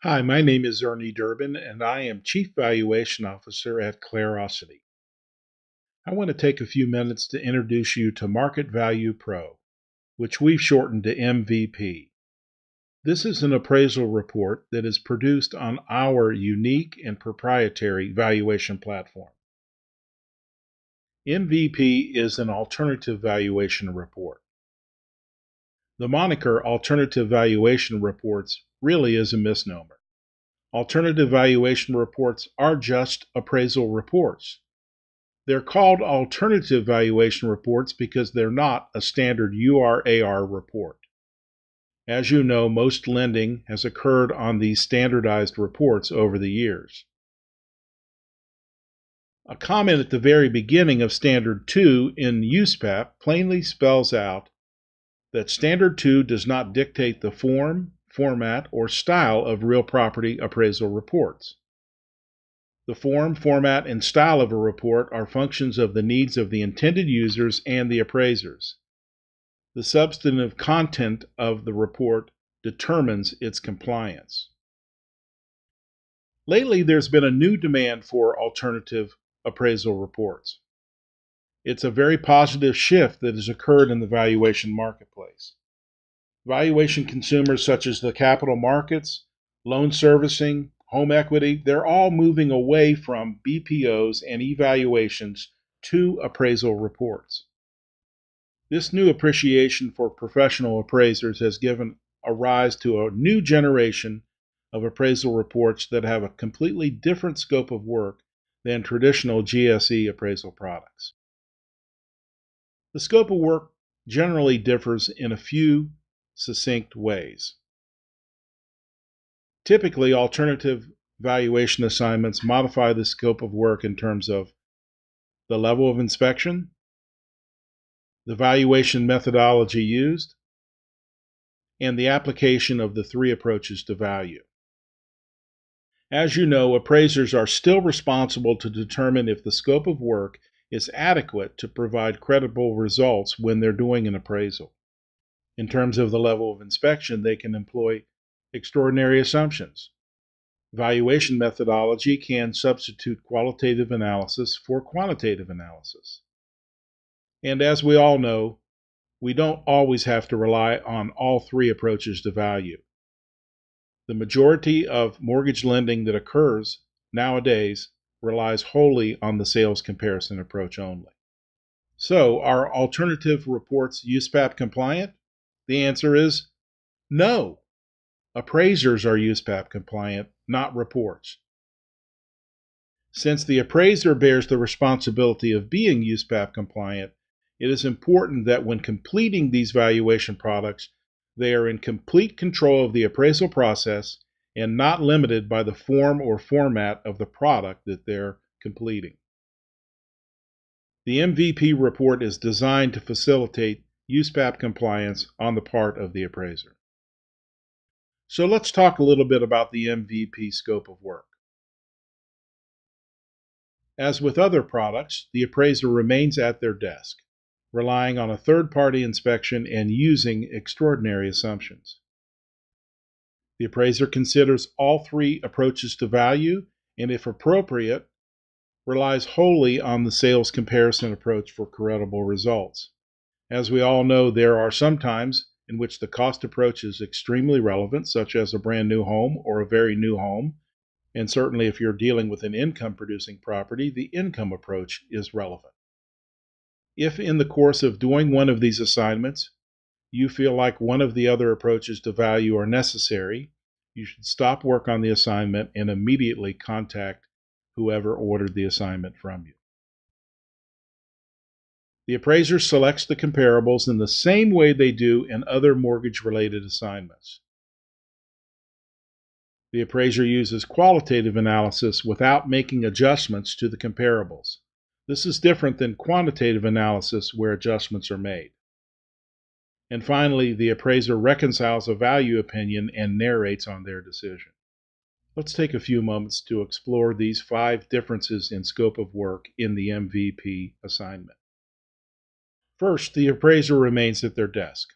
Hi, my name is Ernie Durbin, and I am Chief Valuation Officer at Clarosity. I want to take a few minutes to introduce you to Market Value Pro, which we've shortened to MVP. This is an appraisal report that is produced on our unique and proprietary valuation platform. MVP is an alternative valuation report. The moniker alternative valuation reports really is a misnomer. Alternative valuation reports are just appraisal reports. They're called alternative valuation reports because they're not a standard URAR report. As you know, most lending has occurred on these standardized reports over the years. A comment at the very beginning of Standard 2 in USPAP plainly spells out that Standard 2 does not dictate the form, format, or style of real property appraisal reports. The form, format, and style of a report are functions of the needs of the intended users and the appraisers. The substantive content of the report determines its compliance. Lately, there's been a new demand for alternative appraisal reports. It's a very positive shift that has occurred in the valuation marketplace. Valuation consumers such as the capital markets, loan servicing, home equity, they're all moving away from BPOs and evaluations to appraisal reports. This new appreciation for professional appraisers has given a rise to a new generation of appraisal reports that have a completely different scope of work than traditional GSE appraisal products. The scope of work generally differs in a few succinct ways. Typically, alternative valuation assignments modify the scope of work in terms of the level of inspection, the valuation methodology used, and the application of the three approaches to value. As you know, appraisers are still responsible to determine if the scope of work is adequate to provide credible results when they're doing an appraisal. In terms of the level of inspection, they can employ extraordinary assumptions. Valuation methodology can substitute qualitative analysis for quantitative analysis. And as we all know, we don't always have to rely on all three approaches to value. The majority of mortgage lending that occurs nowadays relies wholly on the sales comparison approach only. So, are alternative reports USPAP compliant? The answer is no. Appraisers are USPAP compliant, not reports. Since the appraiser bears the responsibility of being USPAP compliant, it is important that when completing these valuation products, they are in complete control of the appraisal process and not limited by the form or format of the product that they're completing. The MVP report is designed to facilitate USPAP compliance on the part of the appraiser. So let's talk a little bit about the MVP scope of work. As with other products, the appraiser remains at their desk, relying on a third-party inspection and using extraordinary assumptions. The appraiser considers all three approaches to value and, if appropriate, relies wholly on the sales comparison approach for credible results. As we all know, there are some times in which the cost approach is extremely relevant, such as a brand new home or a very new home. And certainly if you're dealing with an income-producing property, the income approach is relevant. If in the course of doing one of these assignments, you feel like one of the other approaches to value are necessary, you should stop work on the assignment and immediately contact whoever ordered the assignment from you. The appraiser selects the comparables in the same way they do in other mortgage-related assignments. The appraiser uses qualitative analysis without making adjustments to the comparables. This is different than quantitative analysis where adjustments are made. And finally, the appraiser reconciles a value opinion and narrates on their decision. Let's take a few moments to explore these 5 differences in scope of work in the MVP assignment. First, the appraiser remains at their desk.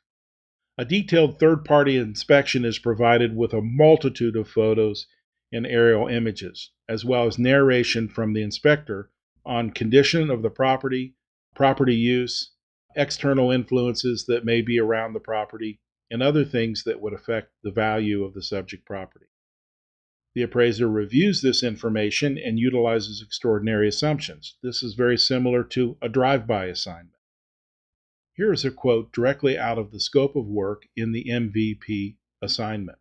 A detailed third-party inspection is provided with a multitude of photos and aerial images, as well as narration from the inspector on condition of the property, property use, external influences that may be around the property, and other things that would affect the value of the subject property. The appraiser reviews this information and utilizes extraordinary assumptions. This is very similar to a drive-by assignment. Here is a quote directly out of the scope of work in the MVP assignment.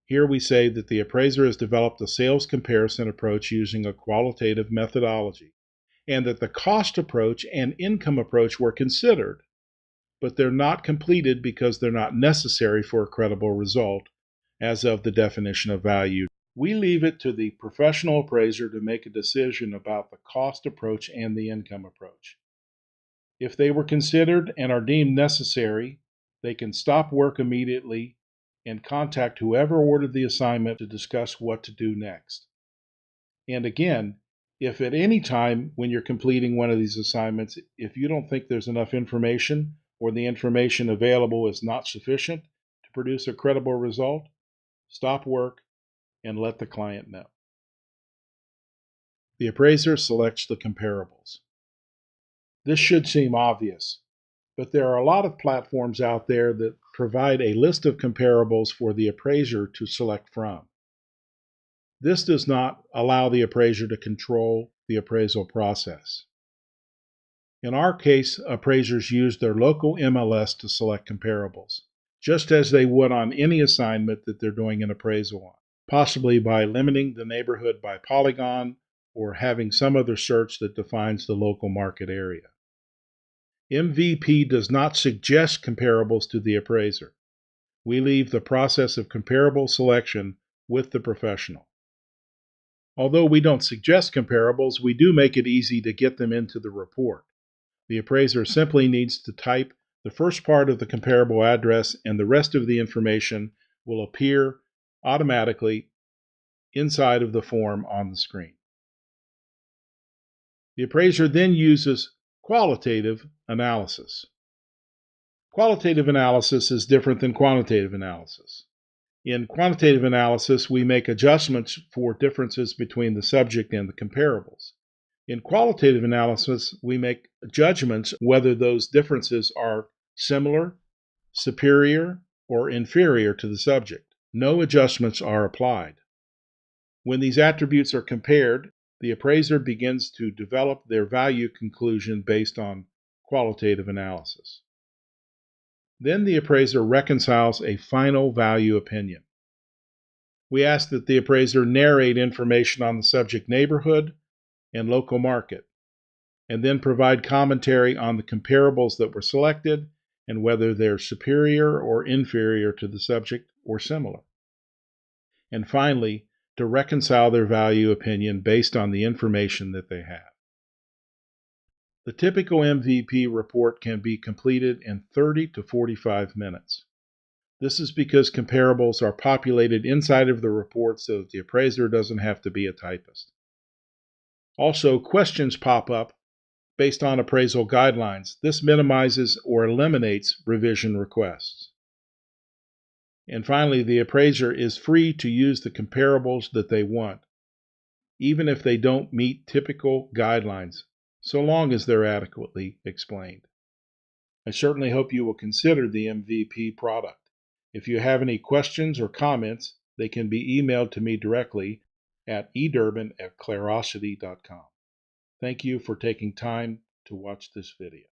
Here we say that the appraiser has developed a sales comparison approach using a qualitative methodology, and that the cost approach and income approach were considered, but they're not completed because they're not necessary for a credible result, as of the definition of value. We leave it to the professional appraiser to make a decision about the cost approach and the income approach. If they were considered and are deemed necessary, they can stop work immediately and contact whoever ordered the assignment to discuss what to do next. And again, if at any time when you're completing one of these assignments, if you don't think there's enough information or the information available is not sufficient to produce a credible result, stop work and let the client know. The appraiser selects the comparables. This should seem obvious, but there are a lot of platforms out there that provide a list of comparables for the appraiser to select from. This does not allow the appraiser to control the appraisal process. In our case, appraisers use their local MLS to select comparables, just as they would on any assignment that they're doing an appraisal on, possibly by limiting the neighborhood by polygon or having some other search that defines the local market area. MVP does not suggest comparables to the appraiser. We leave the process of comparable selection with the professional. Although we don't suggest comparables, we do make it easy to get them into the report. The appraiser simply needs to type the first part of the comparable address, and the rest of the information will appear automatically inside of the form on the screen. The appraiser then uses qualitative analysis. Qualitative analysis is different than quantitative analysis. In quantitative analysis, we make adjustments for differences between the subject and the comparables. In qualitative analysis, we make judgments whether those differences are similar, superior, or inferior to the subject. No adjustments are applied. When these attributes are compared, the appraiser begins to develop their value conclusion based on qualitative analysis. Then the appraiser reconciles a final value opinion. We ask that the appraiser narrate information on the subject neighborhood and local market, and then provide commentary on the comparables that were selected and whether they're superior or inferior to the subject or similar. And finally, to reconcile their value opinion based on the information that they have. The typical MVP report can be completed in 30 to 45 minutes. This is because comparables are populated inside of the report so that the appraiser doesn't have to be a typist. Also, questions pop up based on appraisal guidelines. This minimizes or eliminates revision requests. And finally, the appraiser is free to use the comparables that they want, even if they don't meet typical guidelines, so long as they're adequately explained. I certainly hope you will consider the MVP product. If you have any questions or comments, they can be emailed to me directly at edurbin@clarosity.com. Thank you for taking time to watch this video.